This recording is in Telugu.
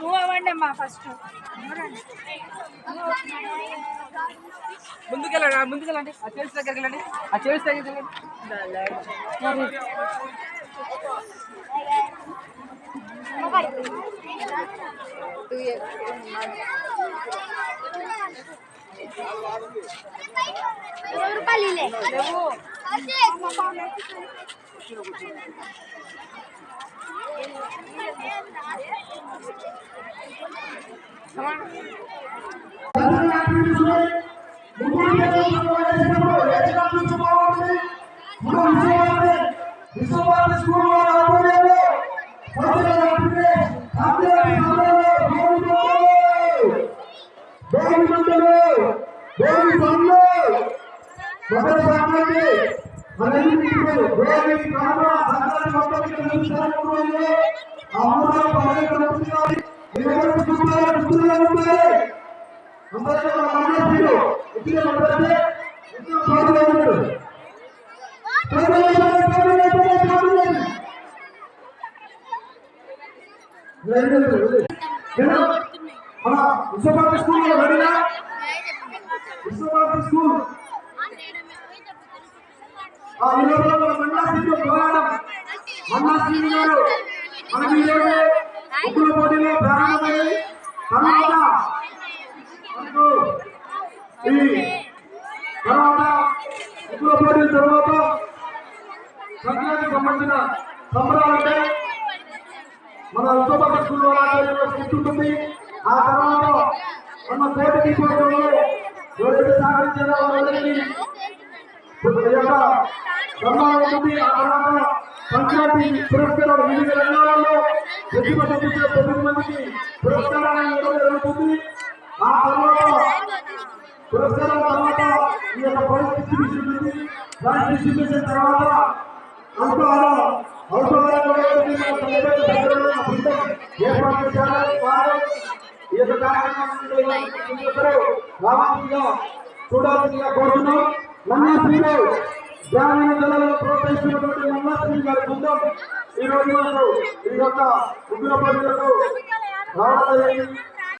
మూవ్ అవ్వండి అమ్మా ఫస్ట్. ముందుకెళ్ళండి. ఆ చైర్స్ దగ్గరికి వెళ్ళండి. ఆ చైర్స్ దగ్గరికి వెళ్ళండి. విశ్వభారతి స్కూల్ రెడీనా? విశ్వభారతి స్కూల్ మన్నాశ్రీ గారు మనకి ఈరోజు ముగ్గుల పోటీలో ప్రారంభమై తర్వాత ముగ్గుల పోటీల తర్వాత సంక్రాంతికి సంబంధించిన సంబరాలంటే మన విశ్వభారతి స్కూల్లో ఉంటుంది. ఆ తర్వాత మన పోటీ దీపోత్సవంలో ఎవరైతే సహకరించారో వాళ్ళందరికీ సన్మానం ఉంటుంది. ఆ తర్వాత సంక్రాంతి పురస్కారాలు వివిధ రంగాలలో ప్రతిభ చూపించిన 9 మందికి పురస్కారాలను ఇవ్వడం జరుగుతుంది. ఆ తర్వాత పురస్కారం తర్వాత ఈ యొక్క ప్రైజ్ డిస్ట్రిబ్యూషన్ ఉంటుంది. ప్రైజ్ డిస్ట్రిబ్యూషన్ తర్వాత ఏర్పాటు చేశారు. ఈ యొక్క కార్యక్రమాన్ని చూడాల్సిందిగా కోరుతున్నాం. మన్నాశ్రీలో గ్రామీణ జనాలను ప్రోత్సహిస్తున్నటువంటి మన్నాశ్రీ గారి బృందం ఈ రోజు మనకు ఈ యొక్క ఉగ్ర పోటీలకు రావడం జరిగింది.